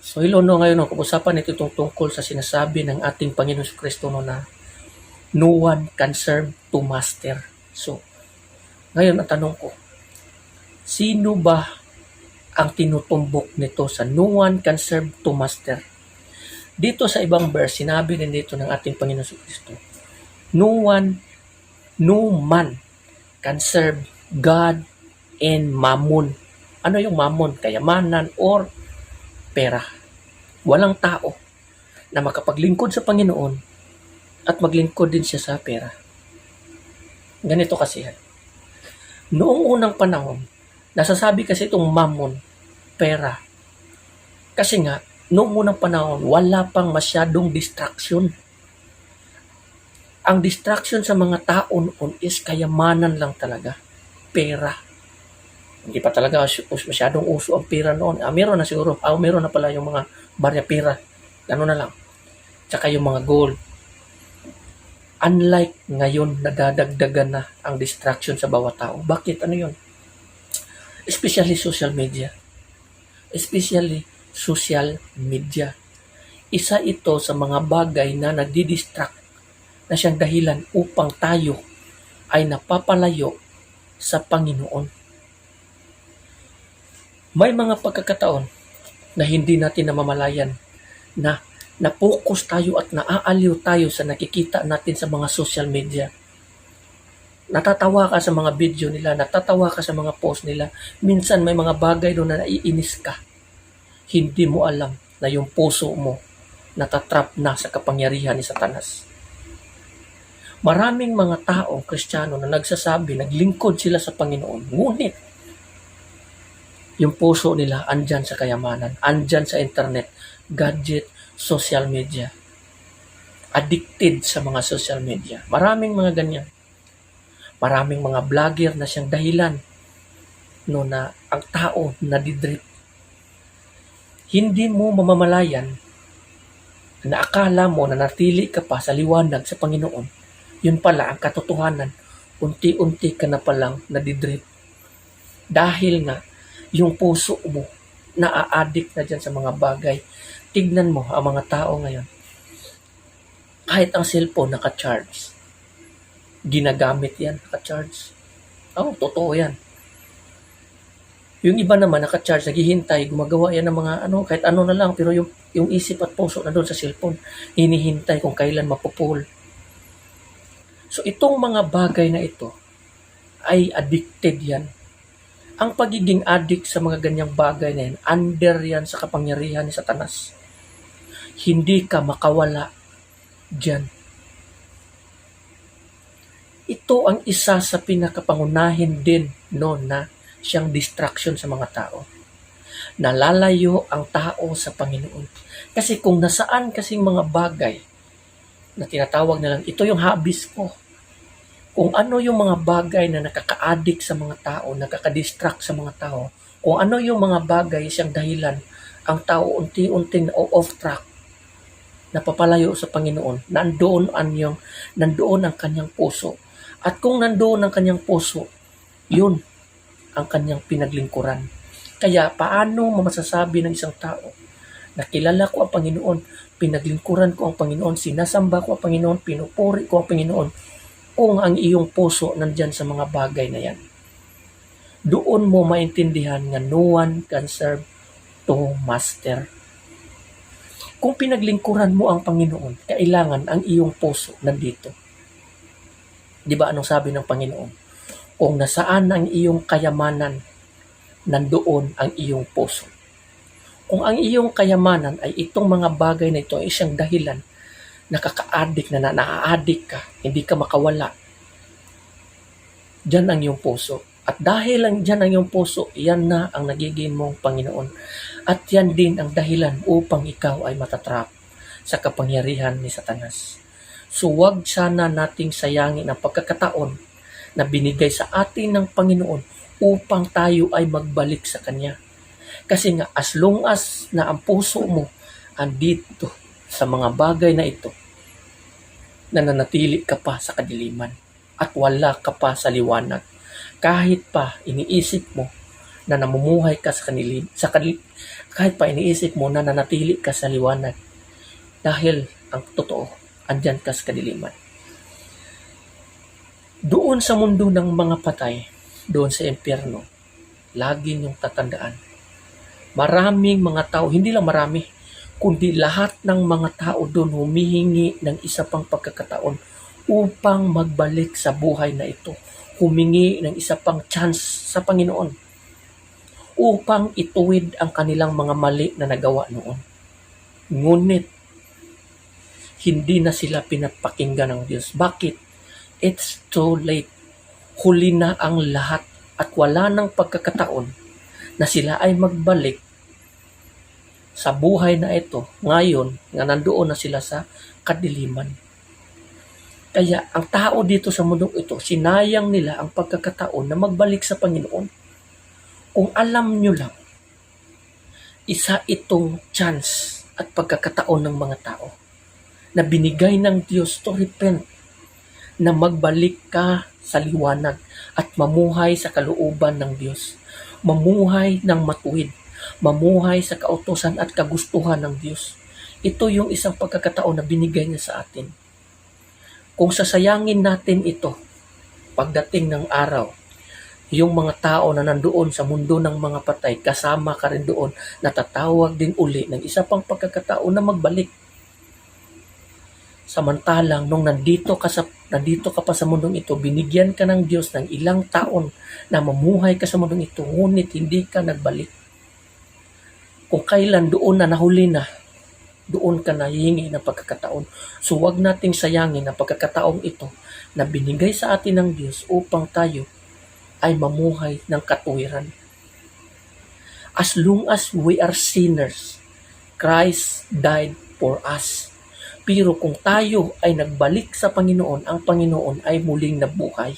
So Ilono, ngayon no, pag-usapan ito tungkol sa sinasabi ng ating Panginoon Kristo no, na no one can serve two master. So, ngayon ang tanong ko, sino ba ang tinutumbok nito sa no one can serve two master? Dito sa ibang verse, sinabi din dito ng ating Panginoon Kristo, no man can serve God and mammon. Ano yung mammon? Kayamanan or pera. Walang tao na makapaglingkod sa Panginoon at maglingkod din siya sa pera. Ganito kasi yan. Noong unang panahon, nasasabi kasi itong mammon, pera. Kasi nga, noong unang panahon, wala pang masyadong distraction. Ang distraction sa mga tao noon is kayamanan lang talaga. Pera. Hindi pa talaga masyadong uso ang pera noon. Meron na siguro. Meron na pala yung mga barya pera. Ano na lang. Tsaka yung mga gold. Unlike ngayon, nadadagdagan na ang distraction sa bawat tao. Bakit? Ano yun? Especially social media. Especially social media. Isa ito sa mga bagay na nagdi-distract na siyang dahilan upang tayo ay napapalayo sa Panginoon. May mga pagkakataon na hindi natin namamalayan na na-focus tayo at naaaliw tayo sa nakikita natin sa mga social media. Natatawa ka sa mga video nila, natatawa ka sa mga post nila. Minsan may mga bagay doon na naiinis ka. Hindi mo alam na yung puso mo natatrap na sa kapangyarihan ni Satanas. Maraming mga taong Kristiyano na nagsasabi, naglingkod sila sa Panginoon. Ngunit, yung puso nila andyan sa kayamanan, andyan sa internet, gadget, social media. Addicted sa mga social media. Maraming mga ganyan. Maraming mga vlogger na siyang dahilan no, na ang tao nadidrip. Hindi mo mamamalayan na akala mo na natili ka pa sa liwanag sa Panginoon. Yun pala ang katotohanan. Unti-unti ka na palang nadidrip. Dahil nga, yung puso mo na-addict na dyan sa mga bagay. Tignan mo ang mga tao ngayon. Kahit ang cellphone naka-charge. Ginagamit yan, naka-charge. Totoo yan. Yung iba naman naka-charge, naghihintay, gumagawa yan ng mga kahit ano na lang, pero yung isip at puso na doon sa cellphone, hinihintay kung kailan mapupul. So itong mga bagay na ito ay addicted yan. Ang pagiging addict sa mga ganyang bagay na yan, under yan sa kapangyarihan ni Satanas. Hindi ka makawala dyan. Ito ang isa sa pinakapangunahin din na siyang distraction sa mga tao. Nalalayo ang tao sa Panginoon. Kasi kung nasaan kasing mga bagay na tinatawag na lang, ito yung hobbies ko. Kung ano yung mga bagay na nakaka-addict sa mga tao, nakaka-distract sa mga tao, kung ano yung mga bagay siyang dahilan, ang tao unti-unting off track, napapalayo sa Panginoon, nandoon ang kanyang puso. At kung nandoon ang kanyang puso, yun ang kanyang pinaglingkuran. Kaya paano masasabi ng isang tao na kilala ko ang Panginoon, pinaglingkuran ko ang Panginoon, sinasamba ko ang Panginoon, pinupuri ko ang Panginoon, kung ang iyong puso nandyan sa mga bagay na yan. Doon mo maintindihan nga no one can serve two master. Kung pinaglingkuran mo ang Panginoon, kailangan ang iyong puso nandito. Di ba anong sabi ng Panginoon? Kung nasaan ang iyong kayamanan, nandoon ang iyong puso. Kung ang iyong kayamanan ay itong mga bagay na ito ay isang dahilan, nakaka-addict na naa-addict ka, hindi ka makawala, diyan ang iyong puso. At dahil lang diyan ang iyong puso, yan na ang nagiging mong Panginoon. At yan din ang dahilan upang ikaw ay matatrap sa kapangyarihan ni Satanas. So wag sana nating sayangin ang pagkakataon na binigay sa atin ng Panginoon upang tayo ay magbalik sa Kanya. Kasi nga, as long as na ang puso mo andito sa mga bagay na ito, nananatili ka pa sa kadiliman at wala ka pa sa liwanag. Kahit pa iniisip mo na namumuhay ka kahit pa iniisip mo na nanatili ka sa liwanag. Dahil ang totoo, andyan ka sa kadiliman. Doon sa mundo ng mga patay, doon sa impyerno, lagi niyong tatandaan. Maraming mga tao, hindi lang marami, kundi lahat ng mga tao doon humihingi ng isa pang pagkakataon upang magbalik sa buhay na ito. Humingi ng isa pang chance sa Panginoon upang ituwid ang kanilang mga mali na nagawa noon. Ngunit, hindi na sila pinapakinggan ng Diyos. Bakit? It's too late. Huli na ang lahat at wala nang pagkakataon na sila ay magbalik sa buhay na ito ngayon nga nandoon na sila sa kadiliman. Kaya ang tao dito sa mundong ito, sinayang nila ang pagkakataon na magbalik sa Panginoon. Kung alam nyo lang, isa itong chance at pagkakataon ng mga tao na binigay ng Diyos to repent, na magbalik ka sa liwanag at mamuhay sa kalooban ng Diyos. Mamuhay ng matuwid, mamuhay sa kautusan at kagustuhan ng Diyos. Ito yung isang pagkakataon na binigay niya sa atin. Kung sasayangin natin ito, pagdating ng araw, yung mga tao na nandoon sa mundo ng mga patay, kasama ka rin doon, natatawag din uli ng isa pang pagkakataon na magbalik. Samantalang nung nandito ka pa sa mundong ito, binigyan ka ng Diyos ng ilang taon na mamuhay ka sa mundong ito, ngunit hindi ka nagbalik. Kung kailan doon na nahuli na, doon ka na hihingi ng pagkakataon. So wag nating sayangin ang pagkakataong ito na binigay sa atin ng Diyos upang tayo ay mamuhay ng katuwiran. As long as we are sinners, Christ died for us. Pero kung tayo ay nagbalik sa Panginoon, ang Panginoon ay muling nabuhay.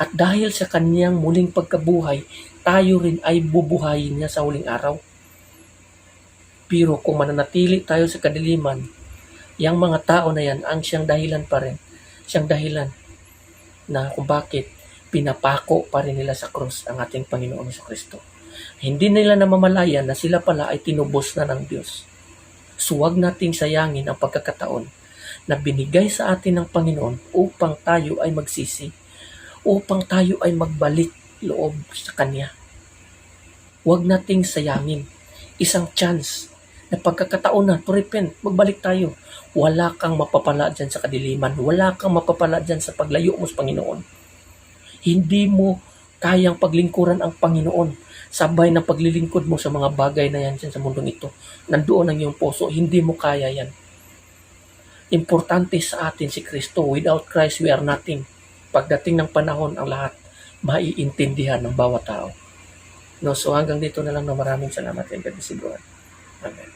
At dahil sa kanyang muling pagkabuhay, tayo rin ay bubuhayin niya sa huling araw. Pero kung mananatili tayo sa kadiliman, yung mga tao na yan ang siyang dahilan pa rin. Siyang dahilan na kung bakit pinapako pa rin nila sa krus ang ating Panginoon sa Kristo. Hindi nila namamalayan na sila pala ay tinubos na ng Diyos. So huwag nating sayangin ang pagkakataon na binigay sa atin ng Panginoon upang tayo ay magsisi, upang tayo ay magbalik loob sa Kanya. Huwag nating sayangin isang chance na pagkakataon na to repent, magbalik tayo. Wala kang mapapala dyan sa kadiliman, wala kang mapapala dyan sa paglayo mo sa Panginoon. Hindi mo kayang paglingkuran ang Panginoon sabay ng paglilingkod mo sa mga bagay na yan sa mundong ito. Nandoon ang iyong puso, hindi mo kaya yan. Importante sa atin si Kristo. Without Christ, we are nothing. Pagdating ng panahon, ang lahat maiintindihan ng bawat tao. No, so hanggang dito na lang, maraming salamat and God bless everyone. Amen.